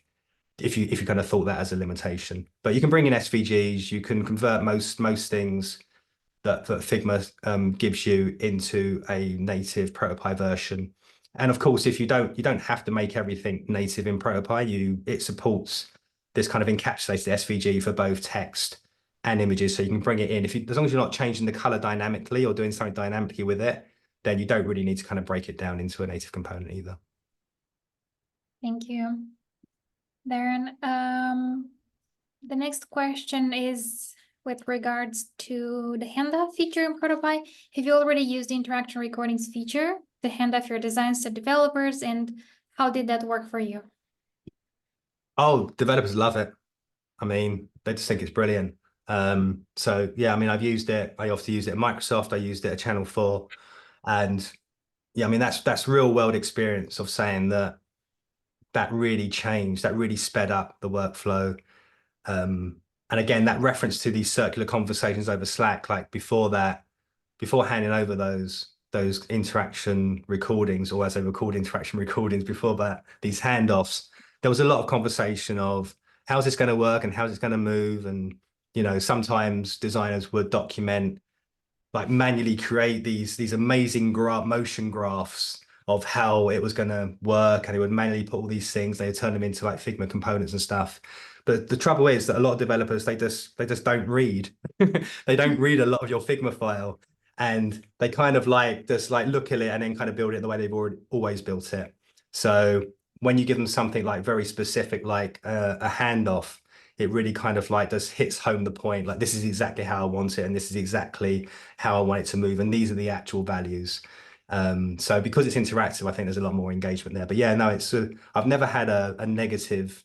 if you kind of thought that as a limitation. But you can bring in SVGs, you can convert most things that Figma gives you into a native ProtoPie version. And of course, if you don't have to make everything native in ProtoPie. It supports this kind of encapsulated SVG for both text and images, so you can bring it in. As long as you're not changing the color dynamically or doing something dynamically with it, then you don't really need to kind of break it down into a native component either. Thank you, Darren. The next question is with regards to the handoff feature in ProtoPie. Have you already used the interaction recordings feature to hand off your designs to developers, and how did that work for you? Oh, developers love it. I mean, they just think it's brilliant. So yeah, I mean, I've used it. I often use it at Microsoft. I used it at Channel 4, and yeah, I mean, that's real world experience of saying that really changed, that really sped up the workflow. And again, that reference to these circular conversations over Slack, like before handing over those interaction recordings, or as they were called, interaction recordings before that, these handoffs, there was a lot of conversation of how's this going to work and how's this going to move. And, you know, sometimes designers would document, like manually create these amazing motion graphs of how it was going to work, and they would manually put all these things, they would turn them into like Figma components and stuff. But the trouble is that a lot of developers, they just don't read. They don't read a lot of your Figma file, and they kind of like just like look at it and then kind of build it the way they've always built it. So when you give them something like very specific, like a handoff, it really kind of like just hits home the point. Like, this is exactly how I want it, and this is exactly how I want it to move, and these are the actual values. So because it's interactive, I think there's a lot more engagement there. But yeah, no, I've never had a negative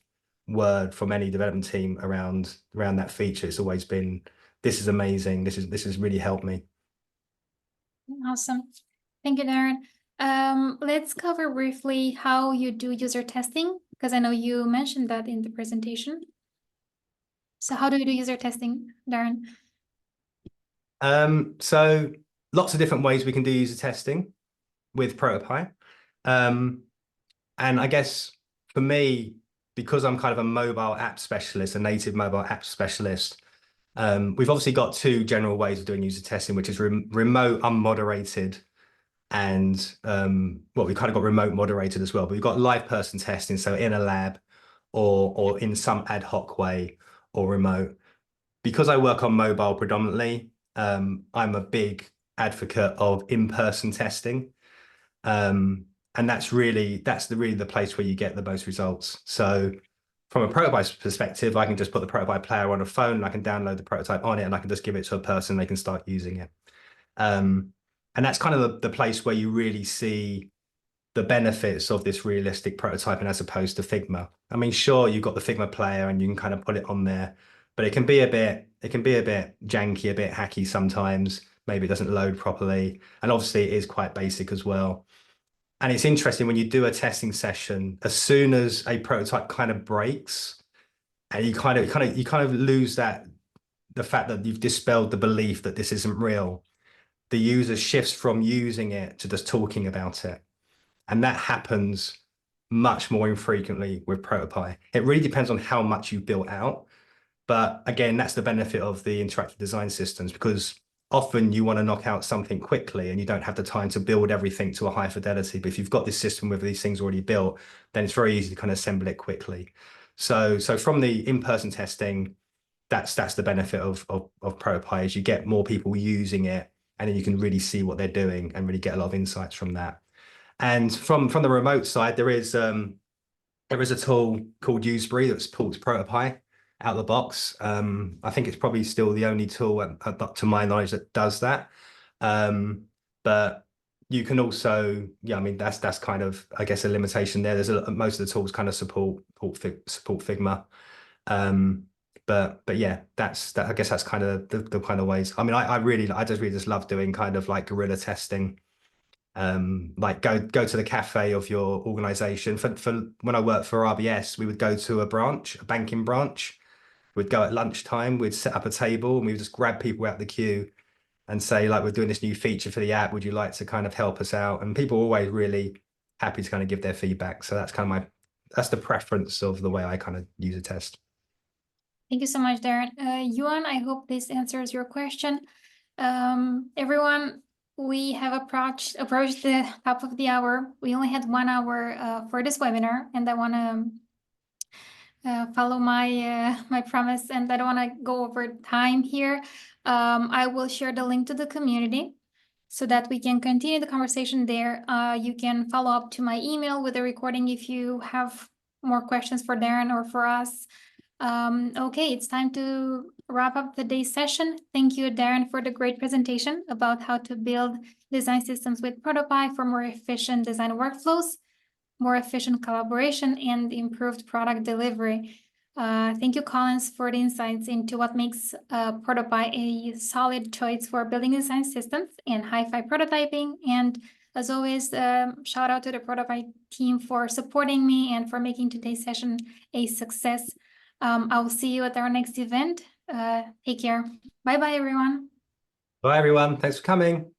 word from any development team around that feature. It's always been, this is amazing. This has really helped me. Awesome. Thank you, Darren. Let's cover briefly how you do user testing, because I know you mentioned that in the presentation. So how do you do user testing, Darren? So lots of different ways we can do user testing with ProtoPie. And I guess for me, because I'm kind of a mobile app specialist, a native mobile app specialist, we've obviously got two general ways of doing user testing, which is remote unmoderated, and well, we've kind of got remote moderated as well, but we've got live person testing, so in a lab or in some ad hoc way, or remote. Because I work on mobile predominantly, I'm a big advocate of in-person testing. And that's really the place where you get the most results. So from a prototype perspective, I can just put the prototype player on a phone, and I can download the prototype on it, and I can just give it to a person, they can start using it. And that's kind of the place where you really see the benefits of this realistic prototyping as opposed to Figma. I mean, sure, you've got the Figma player and you can kind of put it on there, but it can be a bit janky, a bit hacky sometimes. Maybe it doesn't load properly. And obviously it is quite basic as well. And it's interesting when you do a testing session, as soon as a prototype kind of breaks, and you kind of lose the fact that you've dispelled the belief that this isn't real, the user shifts from using it to just talking about it. And that happens much more infrequently with ProtoPie. It really depends on how much you built out. But again, that's the benefit of the interactive design systems, because often you want to knock out something quickly and you don't have the time to build everything to a high fidelity. But if you've got this system with these things already built, then it's very easy to kind of assemble it quickly. So from the in-person testing, that's the benefit of ProtoPie, is you get more people using it, and then you can really see what they're doing and really get a lot of insights from that. And from the remote side, there is a tool called Usebry that supports ProtoPie out of the box. I think it's probably still the only tool, to my knowledge, that does that. But you can also, yeah, I mean, that's kind of, I guess, a limitation there. Most of the tools kind of support Figma. But yeah, that's that. I guess that's kind of the kind of ways. I mean, I just really just love doing kind of like guerrilla testing. Like go to the cafe of your organization. For when I worked for RBS, we would go to a banking branch. We'd go at lunchtime, we'd set up a table and we would just grab people out the queue and say, like, we're doing this new feature for the app. Would you like to kind of help us out? And people are always really happy to kind of give their feedback. So that's kind of that's the preference of the way I kind of use a test. Thank you so much, Darren. Yuan, I hope this answers your question. Everyone, we have approached the top of the hour. We only had 1 hour for this webinar, and I want to follow my promise, and I don't want to go over time here. I will share the link to the community so that we can continue the conversation there. You can follow up to my email with a recording if you have more questions for Darren or for us. Okay, it's time to wrap up the day's session. Thank you, Darren, for the great presentation about how to build design systems with ProtoPie for more efficient design workflows, more efficient collaboration, and improved product delivery. Thank you, Collins, for the insights into what makes ProtoPie a solid choice for building design systems and hi-fi prototyping. And as always, shout out to the ProtoPie team for supporting me and for making today's session a success. I will see you at our next event. Take care. Bye-bye, everyone. Bye, everyone. Thanks for coming.